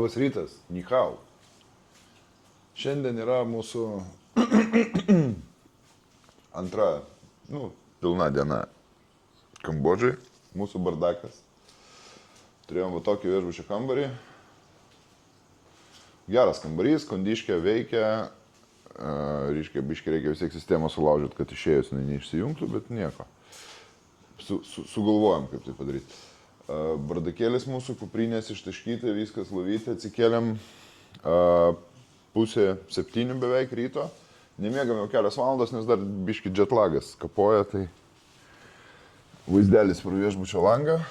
Labas rytas, Nihau. Šiandien yra mūsų antra, pilna diena Kambodžai, mūsų bardakas. Turėjom va tokį viešbučio kambarį. Geras kambarys, kondiškė veikia, biškai reikia vis tiek sistemą sulaužyti, kad išėjus neišsijungtų, bet nieko. Sugalvojom, kaip tai padaryti. Bardakėlis mūsų, kuprinės ištaškyti, viskas lovyti, atsikėlėm 6:30 beveik ryto. Nemiegam jau kelias valandas, nes dar biški jetlagas kapoja, tai vaizdelis pro viešbučio langą.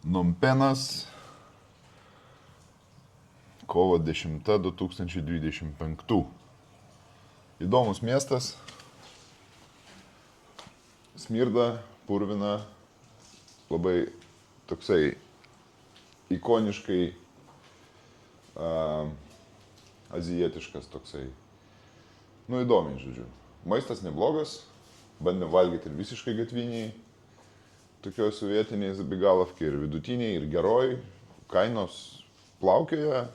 Nompenas, kovo 10 2025. Įdomus miestas. Smirda, purvina, labai toksai ikoniškai azijietiškas toksai. Įdomiai, žodžiu. Maistas neblogas, bandėm valgyti ir visiškai gatviniai, tokioj sovietiniai zabigalovkai, ir vidutiniai, ir geroj, kainos plaukioja,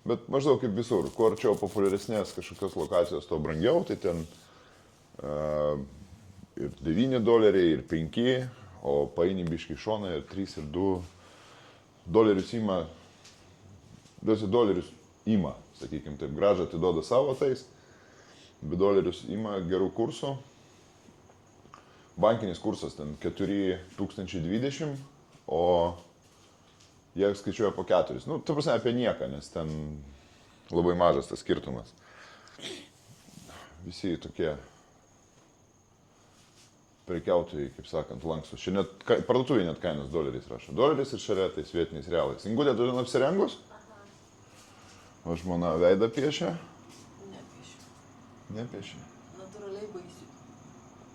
bet maždaug kaip visur. Kuo arčiau populiaresnės kažkokios lokacijos, to brangiau, tai ten ir $9, ir 5, o paini biškai šoną ir 3, ir 2 dolerius ima, $2 ima, sakykime taip, gražą atiduoda savo tais, bet $2 ima gerų kursų. Bankinis kursas ten 4020, o jie skaičiuoja po 4. Ta prasme apie nieką, nes ten labai mažas tas skirtumas. Visi tokie prekiautojai, kaip sakant, lankstus. Čia net parduotuvėje net kainos $1 rašo. $1 ir šalia tais vietiniais realais. Ingutė, tu ten apsirengus? O žmona veidą piešia? Nepiešia. Natūraliai baisiu.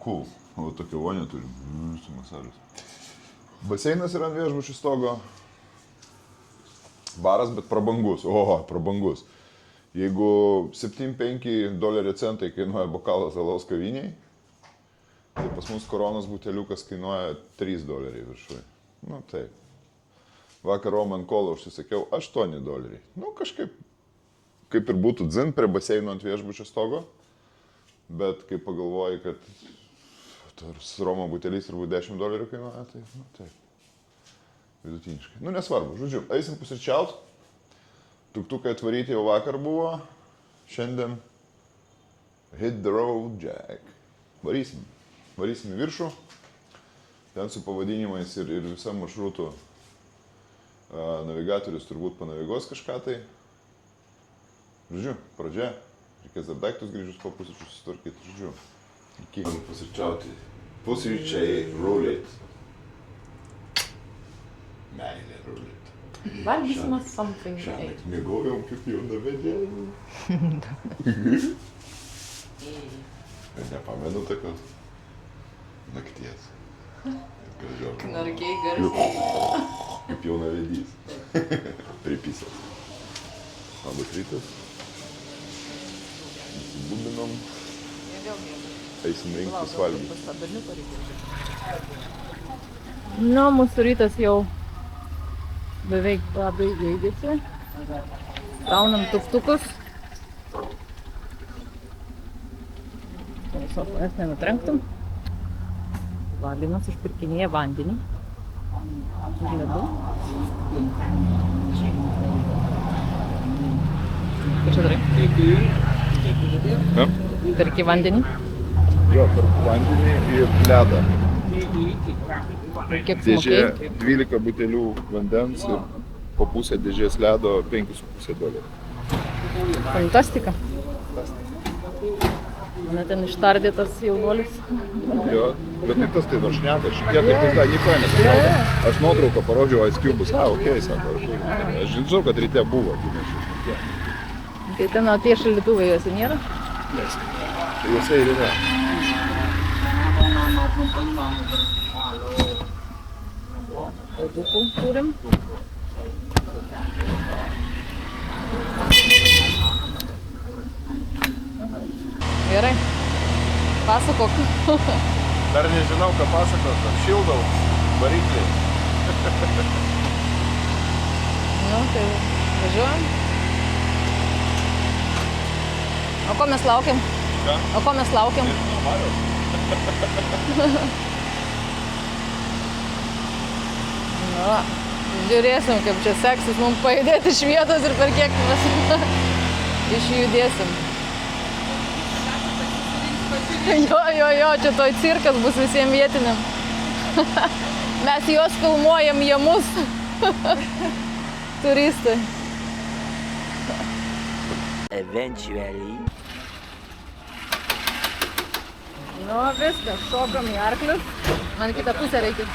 Cool. O tokio vonio turim. Su masažas. Baseinas yra ant viešbučių stogo. Baras, bet prabangus. Prabangus. Jeigu $7,5 kainuoja bokalas alaus kaviniai, tai pas mus Koronos buteliukas kainuoja $3 viršui. Taip. Vakar Roman Kolą užsisakiau $8. Kažkaip, kaip ir būtų dzin prie baseino ant viešbučio stogo, bet kai pagalvoji, kad tas Romo butelis turbūt $10 kainuoja, tai, taip. Vidutiniškai. Nesvarbu. Žodžiu, eisim pusryčiaut. Tuktukai atvaryti jau vakar buvo. Šiandien hit the road, Jack. Varysim į viršų, ten su pavadinimais ir visam maršrutu navigatorius turbūt panavigos kažką tai. Žodžiu, pradžia, reikės dar daiktus grįžus po pusryčių susitvarkyti, žodžiu. Iki. Pusryčiauti. Pusryčiai rulit. Meilė rulit. Valgysimas something. Šiandien mėgojom kaip jauna vedėja. Nepamenu tokios nakties. Knarkiai garsiai. Kaip jauna vedys. Pripisęs. Labas rytas. Įsibubinom. Eisim rinktis valgyti. Mūsų rytas jau beveik baigėsi. Gaunam tuktukus. Sofojas nenutrenktum. Valinas užpirkinėja vandenį. Ledu. Ką čia darai? Perki vandenį? Jo, perku vandenį ir ledą. Kiek Dėžė sumokėjai? 12 butelių vandens ir po pusę dėžės ledo $5,5. Fantastika. Mane ten ištardytas jaunuolis. Jo, bet tas tai nors šneka, šitie tai tą nieko nesupranta. Aš nuotrauką parodžiau Ice Cube'us, okei, sako, aš žinau, kad ryte buvo. Tai ten tie šaldytuvai juose nėra? Tai juose ir yra. Laidukų turim. Gerai. Pasakok. Dar nežinau, ką pasakot, apšildau variklį. Nu, tai važiuojam. O ko mes laukiam? Ką? O ko mes laukiam? Mariaus. Nu, žiūrėsim, kaip čia seksis mums pajudėti iš vietos ir per kiek mes išjudėsim. Jo, čia toj cirkas bus visiems vietiniam. Mes juos filmuojam, jie mus. Turistai. Eventually. Nu, viskas, šokam į arklius. Man kitą pusę reikia.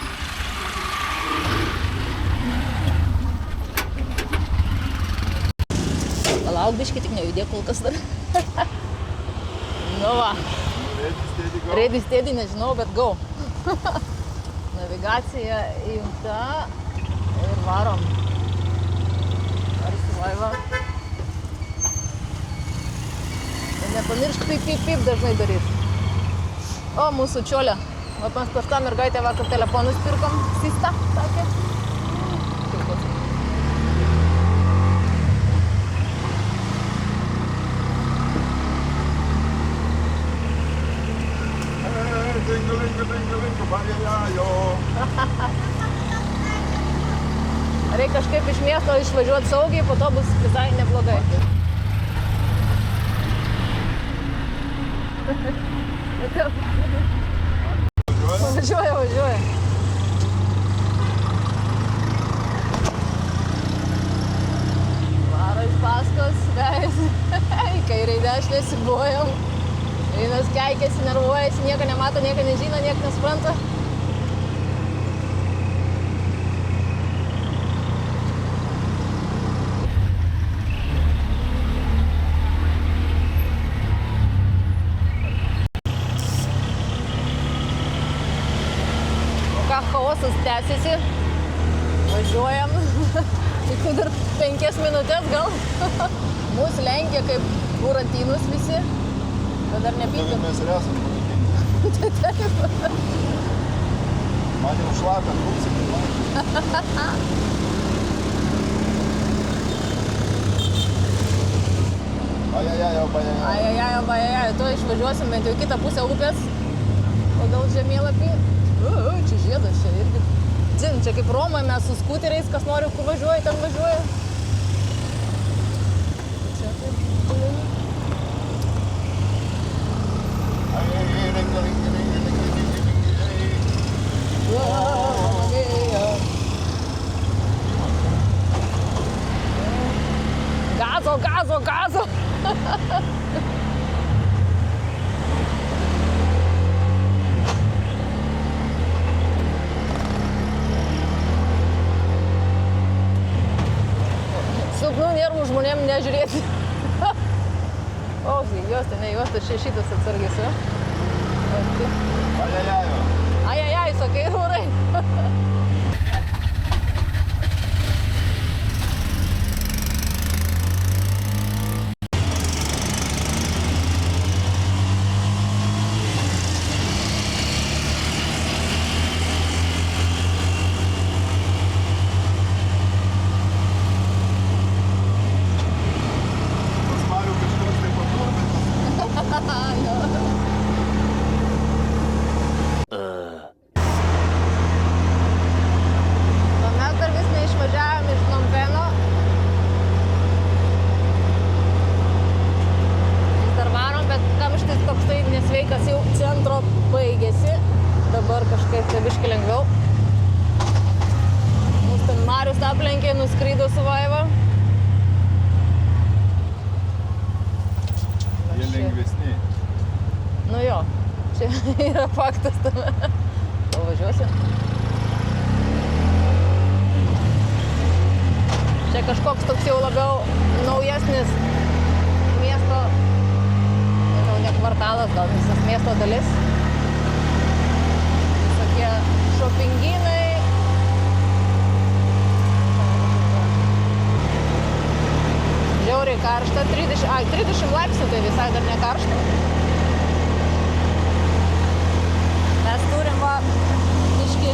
Palauk biškį, tik nejudėk kol kas dar. Nu va. Ready, steady, nežinau, bet go. Navigacija įjungta ir varom. Ar įsivaiva? Nepamiršk pip dažnai daryti. O, mūsų čiolė. Va, mes pas tą mergaitę vakar telefonus pirkom. Sista, sakė. Reikia kažkaip iš miesto išvažiuoti saugiai, po to bus visai neblogai. Važiuoja. Varo iš paskos, vejas. Į kairę į dešinę sibojam. Einas keikiasi, nervuojasi, nieko nemato, nieko nežino, nieko nesupranta. Chaosas tęsiasi, važiuojam, tik dar 5 minutės gal. Mūsų lenkia kaip burantynus visi, bet dar nepykim. Mes ir esam burantynus. Man jau šlapia, krūpsi. Ajajaj, to išvažiuosim bent jau kitą pusę upės pagal žemėlapį. Čia žiedas, čia irgi. Dzin, čia kaip Romoje mes su skuteriais, kas nori, kur važiuoja, ten važiuoja. Čia taip. Gazo! Silpnų nervų žmonėm nežiūrėti. O, juosta, ne juosta, šitas atsargis, jo? Ajajaj, sakai, rūrai. Aplenkė, nuskrydo su Vaiva. Jie lengvesni. Nu jo, čia yra faktas tame. Pavažiuosi. Čia kažkoks toks jau labiau naujesnis miesto, nežinau, ne kvartalas, gal visas miesto dalis. Visokie šopinginai. Žiauriai karšta, 30 laipsnių, tai visai dar ne karšta. Mes turim va, biškį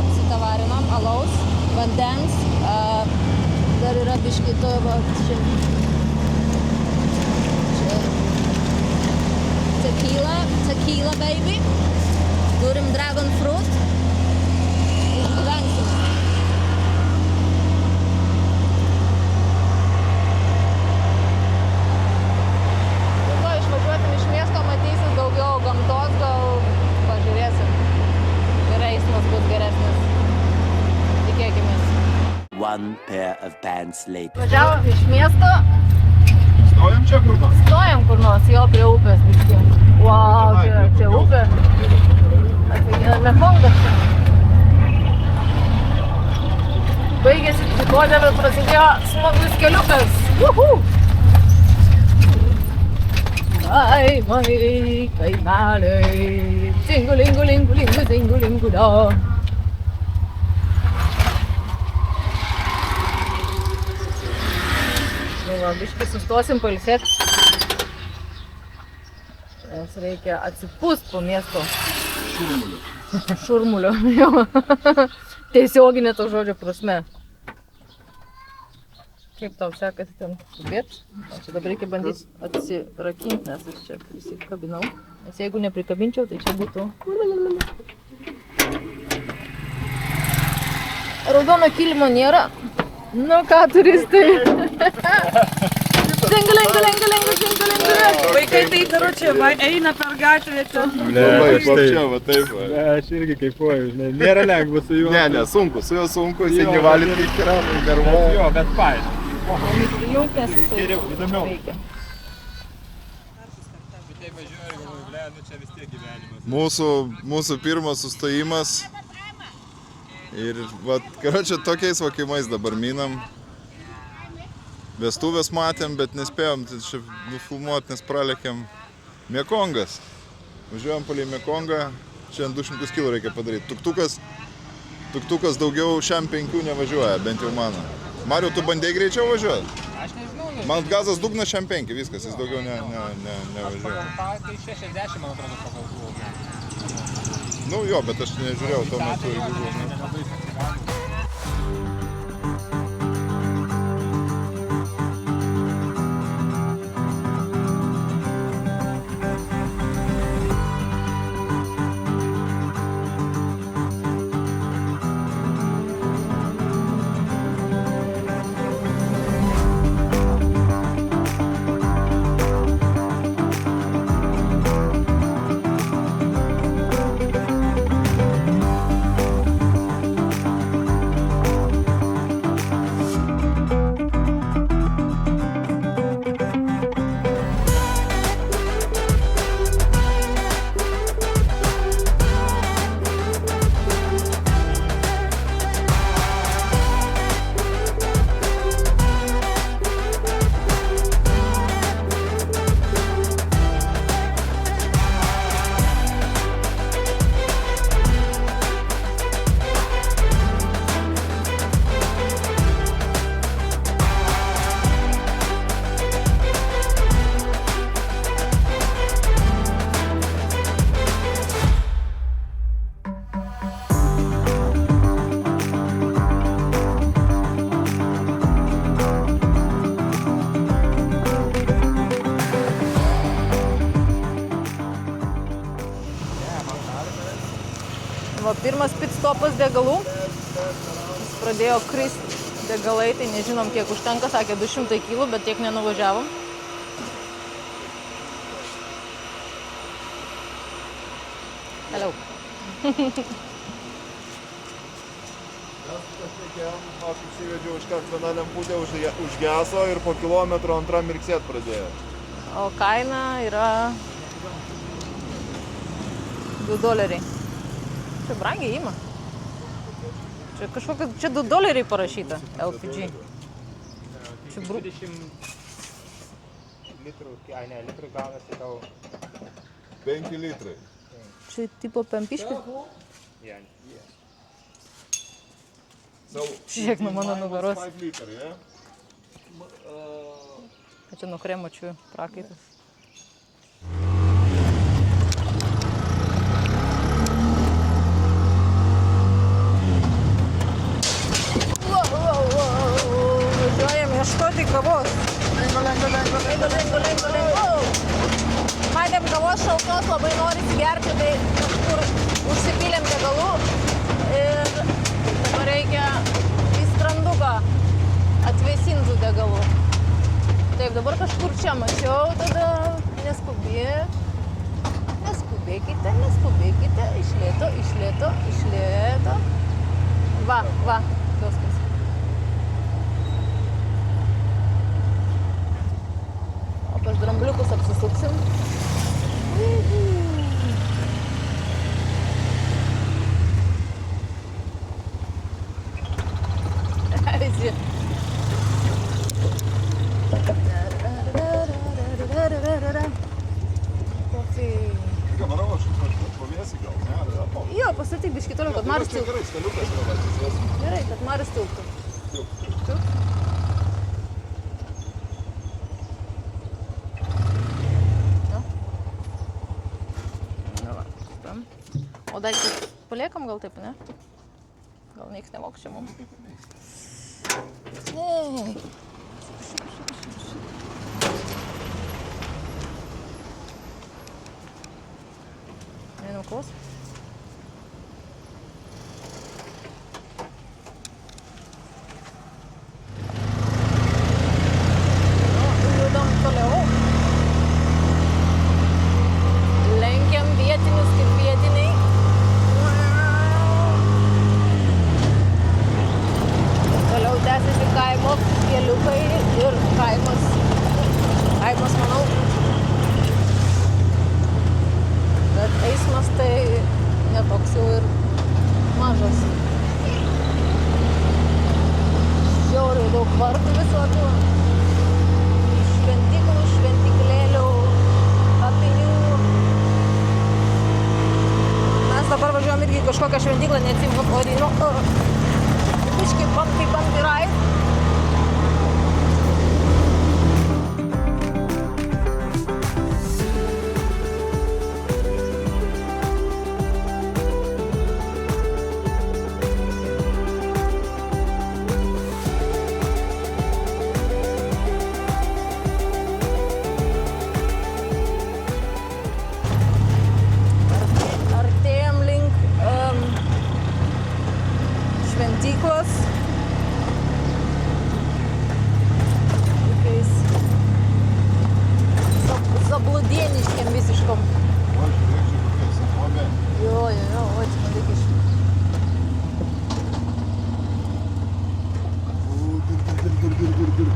apsitavarinom alaus. vandens. Dar yra biški to, va, čia tequila baby. Turim dragon fruit. Išgyvensim. Išvažiuosim iš miesto, matysis daugiau gamtos, gal pažiūrėsim. Ir eismas bus geresnis. Tikėkimės. One pair of pants later. Važiavom iš miesto. Stojam čia kur nors? Stojam kur nors, jo prie upės biškį. Wow, čia upė. Mekongas čia. Baigėsi trikodę, bet prasidėjo smagus keliukas. Uhu! Kaimai, kaimeliai, cingu da. Nu va, biškį sustosim pailsėti. Nes reikia atsipūst po miesto. Šurmulio. Jo. Tiesioginė to žodžio prasme. Kaip tau sekasi ten subėt? Čia dabar reikia bandyti atsirakinti, nes aš čia prisikabinau. Nes jeigu neprikabinčiau, tai čia būtų... Raudono kilimo nėra. Nu ką, turistai? Vaikai tai karočią, eina per gatvę čia. Labai čia, va taip. Aš irgi kaifuoju, žinai, nėra lengva su juo. Ne, sunku, su juo sunku, jisai nevalyt kaip yra, nervuoja. Jo, bet paaiškiai. Jungtinės jisai įdomiau. veikia. Bet jei važiuoju ir galvoju, ble, nu čia vis tiek gyvenimas. Mūsų pirmas sustojimas. Ir, va, karočią, tokiais vakimais dabar minam. Vestuvės matėm, bet nespėjom čia nufilmuoti, nes pralėkėm Mekongas. Važiuojam palei Mekongą, šiandien 200 km reikia padaryti. Tuktukas daugiau šiam 5 nevažiuoja, bent jau mano. Mariau, tu bandėjai greičiau važiuoti? Aš nežinau. Man gazas dugnas šiam 5, viskas, jis daugiau nevažiuoja. Tai 60, man atrodo, pagal buvo. Nu jo, bet aš nežiūrėjau tuo metu ir buvau. Va, pirmas pit stopas degalų. Jis pradėjo krist degalai, tai nežinom kiek užtenka, sakė 200 kg, bet tiek nenuvažiavom. Hello. Aš įsivedžiau iškart viena lemputė užgeso ir po kilometro antrą mirksėt pradėjo. O kaina yra $2. Čia brangiai ima. Čia kažkokia, čia $2 parašyta LPG. Čia 20 litrų, ne, litrų gaunasi tau. 5 litrai. Čia tipo pempiškis. Žiūrėk nuo mano nugaros. Čia nuo kremočių prakaitas. Matėm kavos šaltos, labai norisi gerti, tai kažkur užsipylėm degalų ir dabar reikia į skranduką atvėsintų degalų. Taip, dabar kažkur čia mačiau, tada neskubėkite, iš lėto. Va, viskas. O pas drambliukus apsisuksim. Visi. Ką manau, aš pavėsi gal, ne? Jo, pastatyk biškį toliau, kad Maris tilptų. Gerai, staliukas yra atsisės. Gerai, kad Maris tilptų. O daiktus paliekam gal taip, ne? Gal nieks nemoks čia mums. Ei. Einam kavos. Judam toliau. Lenkiam vietinius kaip vietiniai. Toliau tęsiasi kaimo keliukai ir kaimas, manau, bet eismas tai netoks jau ir mažas. Žiauriai daug vartų visokių, šventiklų, šventiklėlių, kapinių. Mes dabar važiuojam irgi kažkokią šventiklą, neatsimenu pavadinimo. Biškį bumpy ride. Artėjam link šventyklos. Tokiais zabludieniškiam visiškom. O, žiūrėk, čia kokia senovė. Jo, o čia man reikia iš... Dur.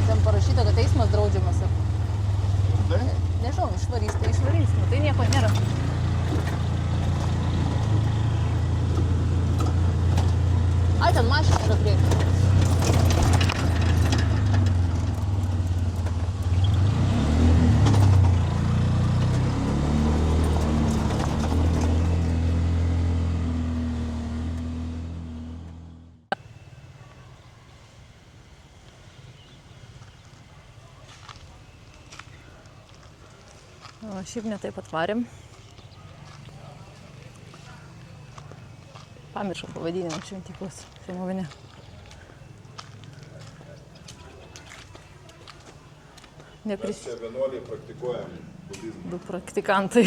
Ten parašyta, kad eismas draudžiamas. Tai? Nežinau, išvarys, tai išvarys. Nu, tai nieko nėra. Ai, ten mašina yra prieki. O, šiaip ne taip atvarėm. Pamiršau pavadinimą šventyklos senovinę. Mes čia vienuoliai praktikuojam budizmą. Du praktikantai.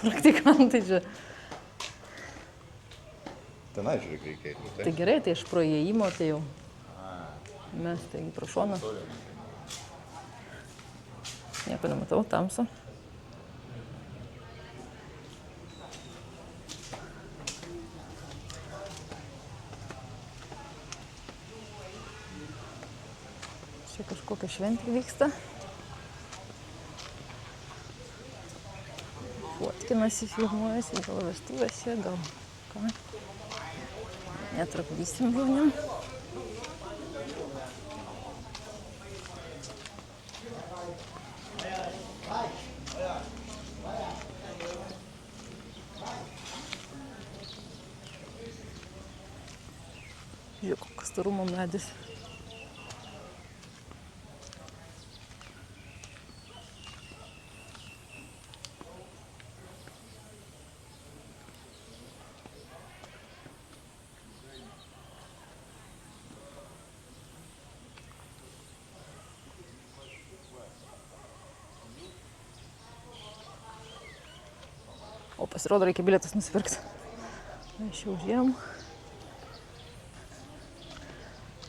Praktikantai čia. Tenai, žiūrėk, reikia eiti. Tai gerai, tai iš pro įėjimo, tai jau. Mes taigi pro šoną. Nieko nematau, tamsu. Čia kažkokia šventė vyksta. Fotkinasi, filmuojasi, gal vestuvės čia, gal ką. Netrukdysim žmonėm. Žiūrėk, koks starumo medis. O pasirodo, reikia bilietus nusipirkti. Aš jau žiūrėjom.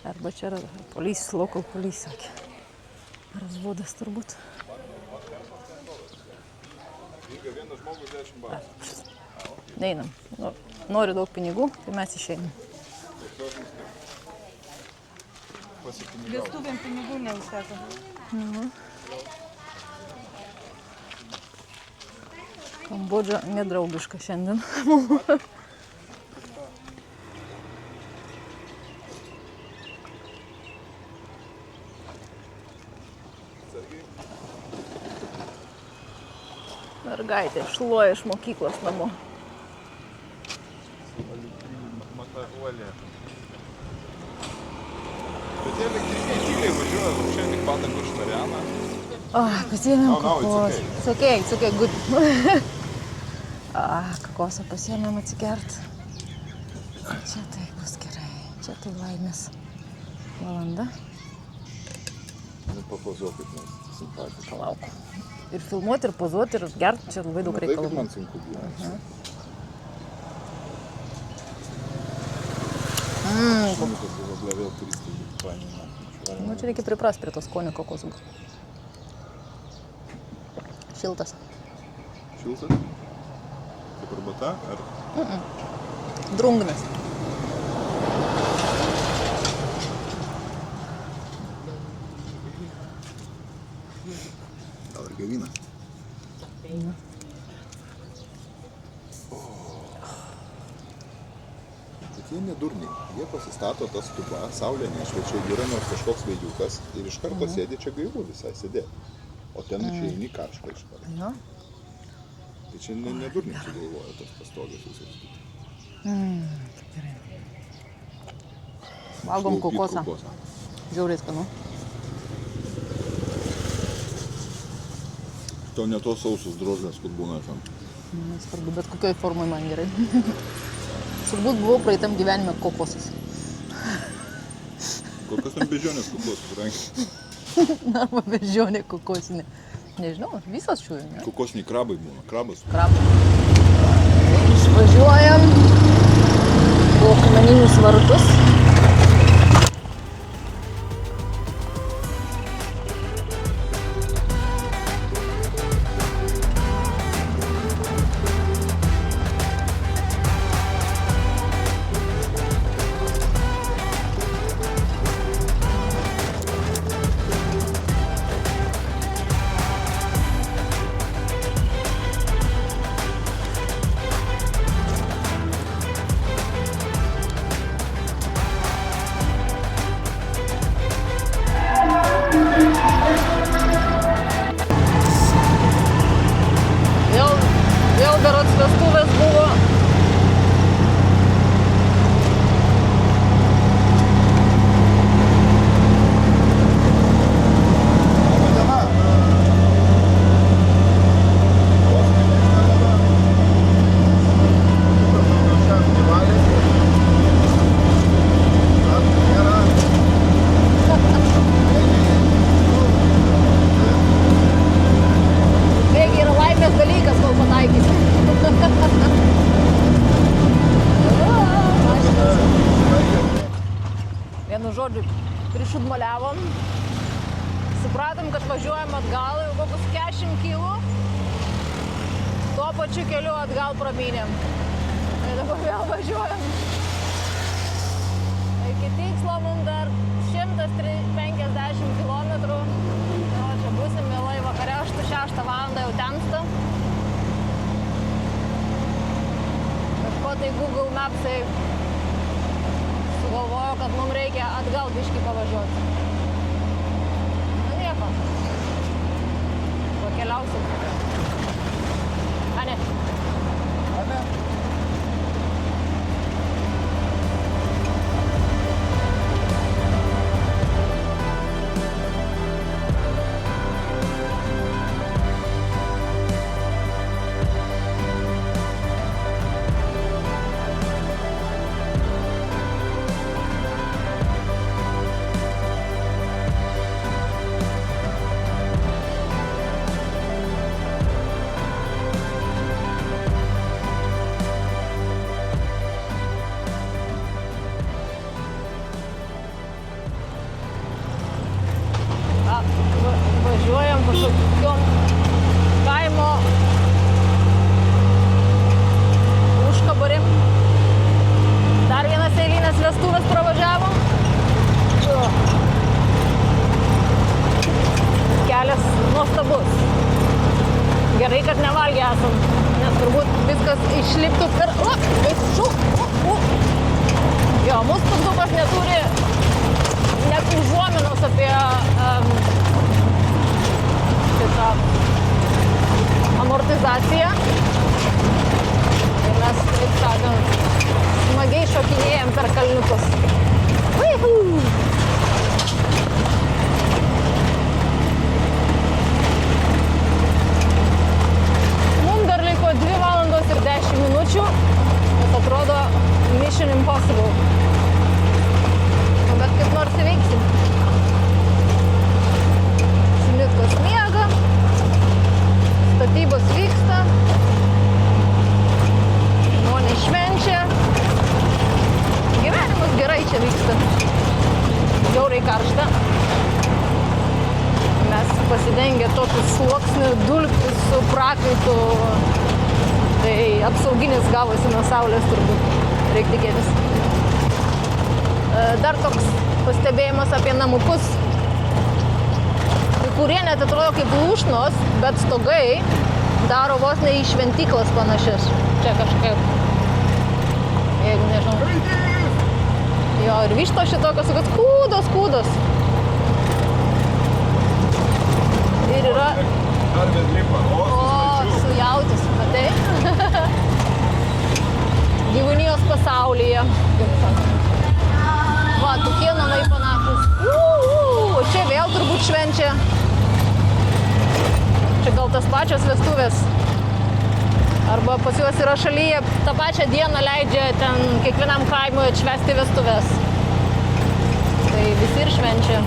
Arba čia yra police, local police, sakė. Razvodas turbūt. Neinam. Nori daug pinigų, tai mes išeinam. Vestuvėm pinigų neužteko. Kambodža nedraugiška šiandien. Mergaitė šluoja iš mokyklos namo. Bet jie elektriniai tyliai važiuoja, šiandien tik padangų štarianą. Pasiėmėm No, it's kokosą. okay. It's okay, good. Kokosą pasiėmėm atsikert. Čia tai bus gerai. Čia tai laimės valanda. Papozuokit mes, simpatiškai. Palauk. Ir filmuoti, ir pozuoti, ir gerti, čia labai daug reikalų. Man sunku gyventi. Šunikas buvo vėl turistai paėmė. Nu, čia reikia priprast prie tos skonio kokosų. Šiltas. Šiltas? Kaip arbata? Ar... Drungnas. Gal ir gavina? Bet jie nedurniai. Jie pasistato tas stuba, saulė nešviečia, yra nors kažkoks veidukas ir iš karto sėdi čia gaivu visai sėdėti. O ten išeini karštą iš karto. Jo. Tai čia nedurniai čia galvoja tas pastogės visos. Kaip gerai. Valgom kokosą. Žiauriai skanu. To ne tos sausus drožlės, kur būna ten. Nesvarbu, bet kokioj formai man gerai. Turbūt buvau praeitam gyvenime kokosas. Kokios ten bežionės kokosas, rankiai? Arba bežionė kokosinė. Nežinau, visos šių, ne? Kokosiniai krabai būna, krabas. Krabą. Išvažiuojam po akmeninius vartus. Vėl berods vestuvės buvo. Bėgiai yra laimės dalykas, kol pataikysi. Vienu žodžiu, prišudmaliavom. Supratom, kad važiuojam atgal, jau kokius 40 kilų. Tuo pačiu keliu atgal pramynėm. Tai dabar vėl važiuojam. Iki tikslo mums dar 150 kilometrų. Čia būsim vėlai vakare, 6 valandą jau temsta. Kažko tai Google Mapsai sugalvojo, kad mums reikia atgal biškį pavažiuoti. Na nieko. Pakeliausim. Ane? Ane? kažkokiom kaimo užkabarim. Dar vienas eilinės vestuvės pravažiavo. Kelias nuostabus. Gerai, kad nevalgę esam, nes turbūt viskas išliptų per... Jo, mūsų tuktukas neturi net užuominos apie šitą amortizaciją. Ir mes, taip sakant, smagiai šokinėjam per kalniukus. Uihu! Mums dar liko 2 valandos ir 10 minučių, bet atrodo Mission Impossible. Nu, bet kaip nors įveiksim. Šuniukas miega, statybos vyksta, žmonės švenčia. Gyvenimas gerai čia vyksta. Žiauriai karšta. Mes pasidengę tokiu sluoksniu dulkių su prakaitu. Tai apsauginis gavosi nuo saulės turbūt. Reikia tikėtis. Dar toks pastebėjimas apie namukus. Kai kurie net atrodo kaip lūšnos, bet stogai daro vos ne į šventyklas panašias. Čia kažkaip, jeigu nežinau. Jo, ir vištos šitokios, kad kūdos. Ir yra... Dar vedlipa. O, sujautis, matai? Gyvūnijos pasaulyje. Va, tokie namai panašus. O čia vėl turbūt švenčia. Čia gal tas pačios vestuvės. Arba pas juos yra šalyje tą pačią dieną leidžia ten kiekvienam kaimui atšvęsti vestuvės. Tai visi ir švenčia.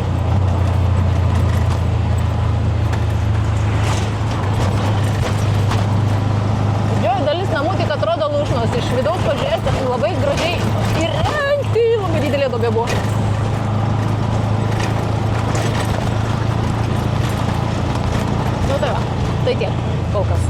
Dalis namų tik atrodo lūšnos. Iš vidaus pažiūrėti labai gražiai įrengti. Labai didelė duobė buvo. Nu tai va, tai tiek kol kas.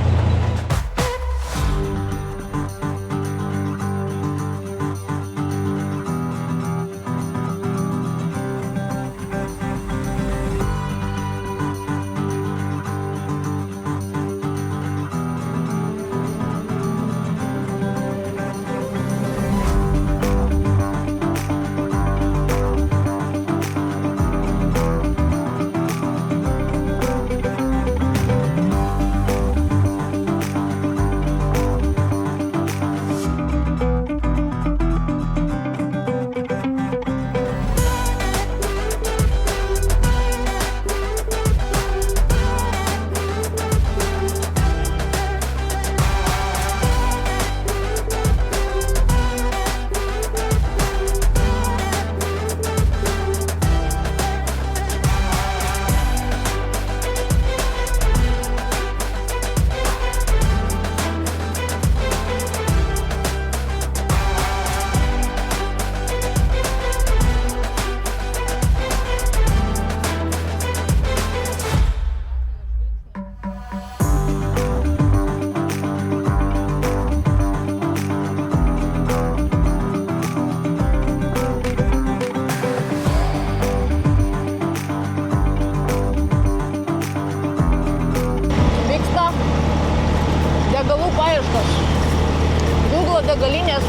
degalinės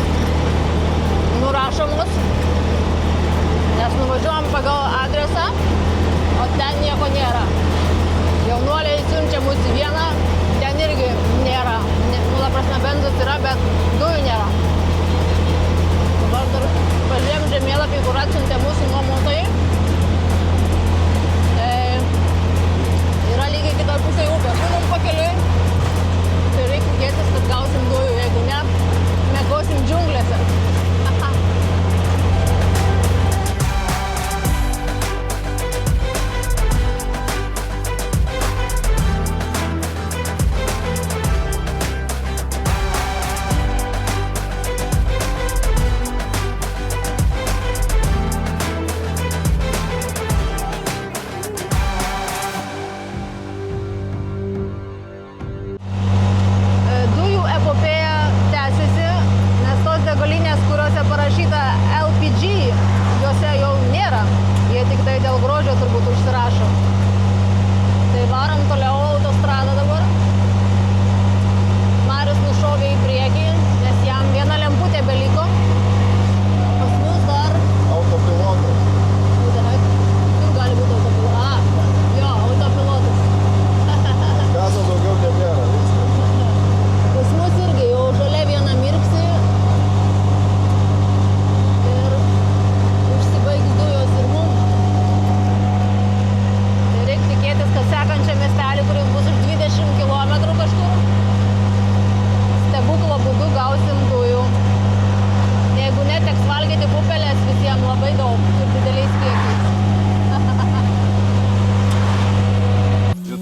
nurašomos, nes nuvažiuojam pagal adresą, o ten nieko nėra. Jaunuoliai siunčia mus į vieną, ten irgi nėra. Ta prasme, benzas yra, bet dujų nėra. Dabar dar pažiūrėjom žemėlapį, kur atsiuntė mūsų nuomotojai. Yra lygiai kitoj pusėje upė. Mums pakeliui, tai reikia tikėtis, kad gausim dujų. Jeigu ne, mėgosim džiunglėse. Aha.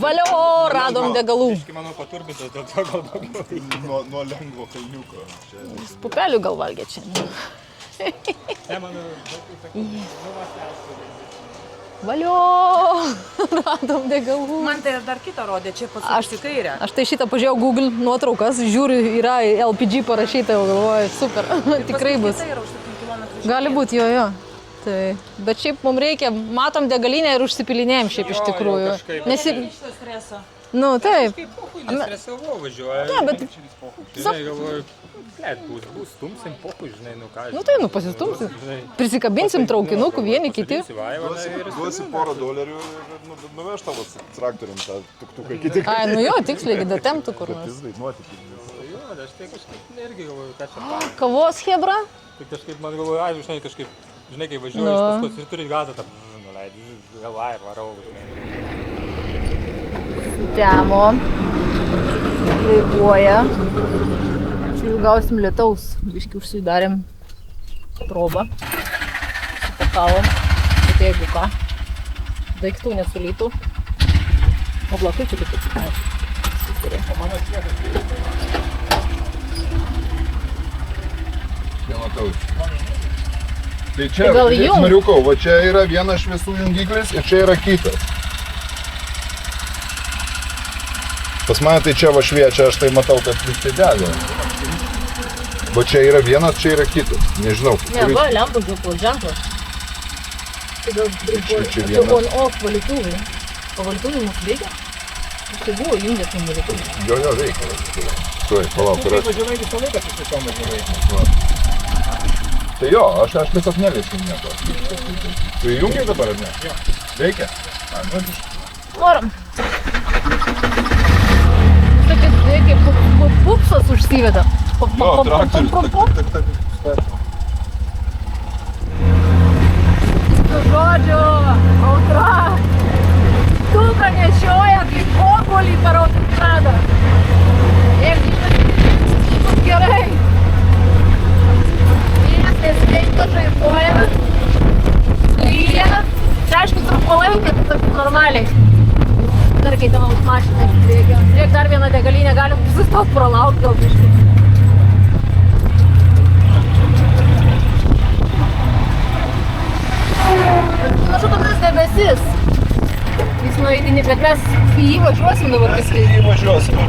Valio, radom degalų. Aš manau, paturbintas, dėl to gal daugiau. Nuo lengvo kalniuko. Pupelių gal valgė čia. Ne, manau, Valio, radom degalų. Man tai dar kitą rodė, čia pasukti į kairę. Aš tai šitą pažiūrėjau Google nuotraukas, žiūriu, yra LPG parašyta, jau galvoju, super, tikrai bus. Tai yra už 7 km. Gali būti, jo. Tai, bet šiaip mums reikia, matom degalinę ir užsipilinėjom šiaip iš tikrųjų. Nesi... Šito streso. Nu, taip. kaip pohui, nesresavau važiuoju. Ne, bet, Žinai, galvoju, blėt, bus, stumsim pohui, žinai, nu ką. nu tai, pasistumsim. Prisikabinsim traukinukų, vieni kiti. Duosi porą dolerių ir nuveš tavo traktorium tą tuktuką kiti. Ai, nu jo, tiksliai, datemtų kur nors. Pizdai, nuotikį. Jo, aš tai kažkaip irgi galvoju, ką čia. Kavos hebra? Tai kažkaip man galvoju, ai, žinai, kažkaip, žinai, kai važiuoju Nu. iš paskos ir turi gazą, tą nuleidžiu, galvai, varau, žinai. Temo. Laivuoja. Čia jau gausim lietaus. Biški užsidarėm trobą. Supakavom. Bet jeigu ką, daiktų nesulytų. O blakučių kaip Nematau. Tai čia, gal jum? Mariukau, va čia yra vienas šviesų jungiklis ir čia yra kitas. Pas mane tai čia va šviečia, aš tai matau, kad vis tai dega. Va čia yra vienas, čia yra kitas. Nežinau, Ne, va, lempos jau po ženklas. Tai gal čia vienas. on-off valytuvai. O valytuvai mūsų veikia? Aš tai buvo jungęs į valytuvai. Jo, veikia. Tuoj, palauk, Tai aš... važiuoju visą laiką su šitom važiuoju. Tai jo, aš tiesiog neliečiu nieko. Tu įjungiai dabar, ar ne? Jo. Veikia? A, nu, Varom. Tokia kaip pupsas užsiveda. jo, traktorius. Žodžiu, autra. Tuką nešioja kaip obuolį per autostradą. Ir gerai. Miestas veikia žaibuoja. Lyja. Tai aišku, trumpalaikė, tai taip normaliai. Dar kai ten mašiną išpriekio. Žiūrėk, dar vieną degalinę galim sustot pralaukti gal biškį. Panašu, kad tas debesis. Jis nueidini, bet mes į jį važiuosim dabar viskai. Įvažiuosim.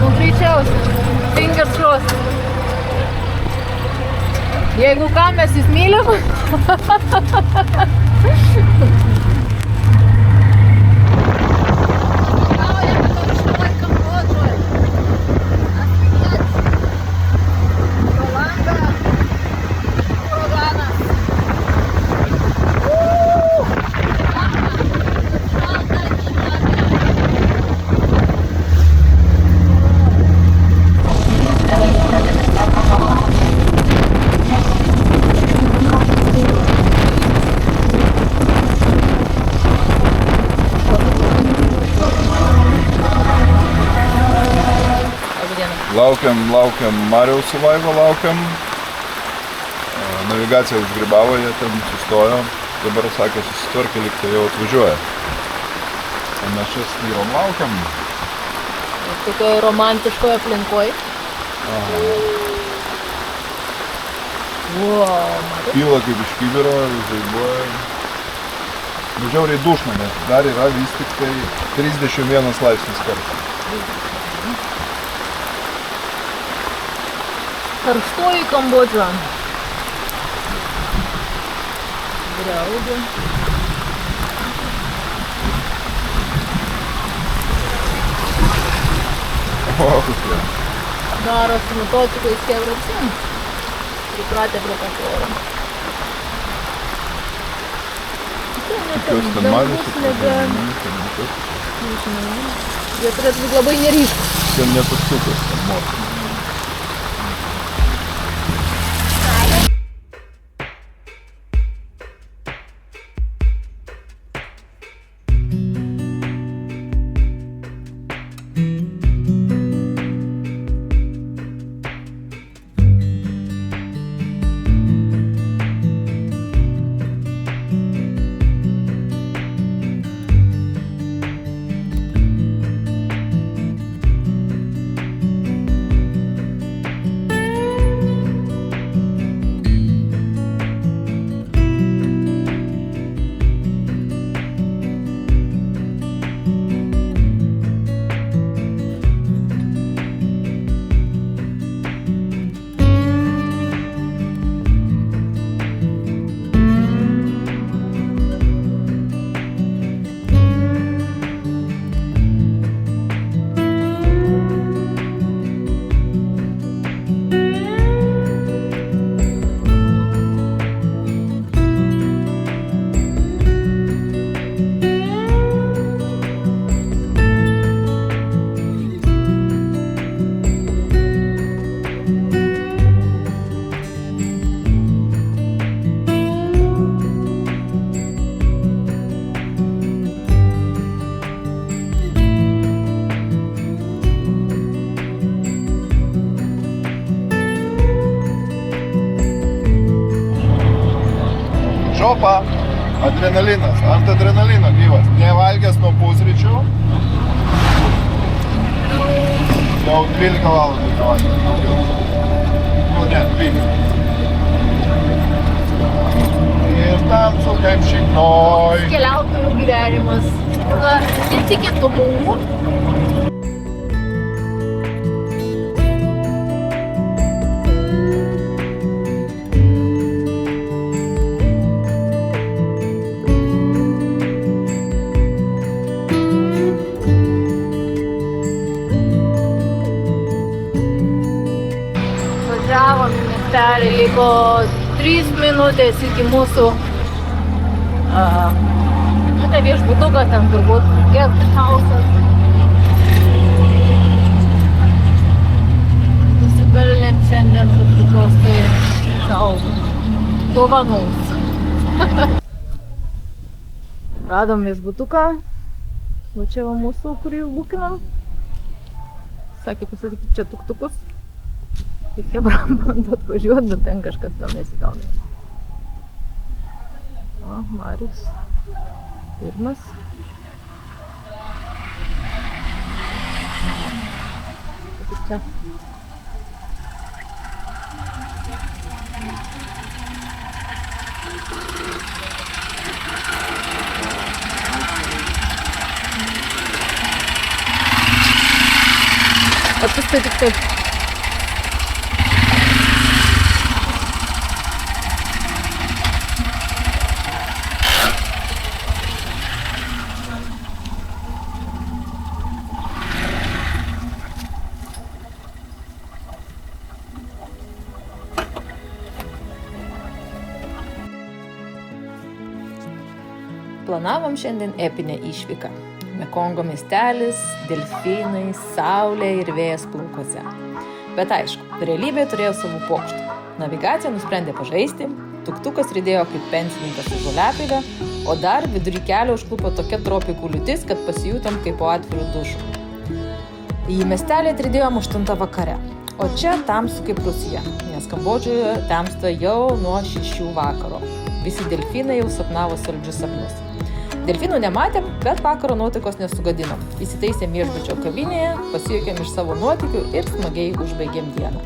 Nu, greičiausiai. Fingers crossed. Jeigu ką, mes jis mylim. Laukiam Mariaus su Vaiva, laukiam. Navigacija užgribavo, jie ten sustojo. Dabar sakė, susitvarkė, lyg tai jau atvažiuoja. O mes čia su vyrom laukiam. Tokioje romantiškoje aplinkoje. Wow, Pila kaip iš kibiro, žaibuoja. Nu, žiauriai dušna, nes dar yra vis tik tai 31 laipsnis karščio. karštoji Kambodža. Griaudė. O, kokie. Daro su motociklais kevrapsim. Pripratę prie tokio oro. Tikiuosi, ten matėsi, Jie turėtų būti labai neryškus. ten nepasukas, ten motina. stopa, adrenalinas, ant adrenalino gyvas. Nevalgęs nuo pusryčių. Jau 12 valandų nevalgęs. Nu ne, 12. Ir tamsu kaip šiknoj. Keliautojų gyvenimas. Netikėtumų. Važiavom į miestelį, liko 3 minutės iki mūsų viešbutukas, ten turbūt guest house'as. Nusipelnėm šiandien kažkokios tai sau dovanos. Radom viešbutuką. Va čia va mūsų, kurį bukinam. Sakė, pasakyti, čia tuktukus. Reikia bando atvažiuoti, bet ten kažkas tam nesigauna. O, Marius. Pirmas. Kaip čia? Отпусти tik taip. Planavom šiandien epinę išvyką. Mekongo miestelis, delfinai, saulė ir vėjas plaukuose. Bet aišku, realybė turėjo savų pokštų. Navigacija nusprendė pažaisti, tuktukas rydėjo kaip pensininkas su žoliapėve, o dar vidury kelio užklupo tokia tropikų liūtis, kad pasijutom kaip po atvirų dušų. Į miestelį atrydėjom 8 vakare, o čia tamsu kaip Rusija, nes Kambodžoje tamsta jau nuo 6 vakaro. Visi delfinai jau sapnavo saldžius sapnus. Delfinų nematėm, bet vakaro nuotaikos nesugadinom. Įsitaisėm viešbučio kavinėje, pasijuokėm iš savo nuotykių ir smagiai užbaigėm dieną.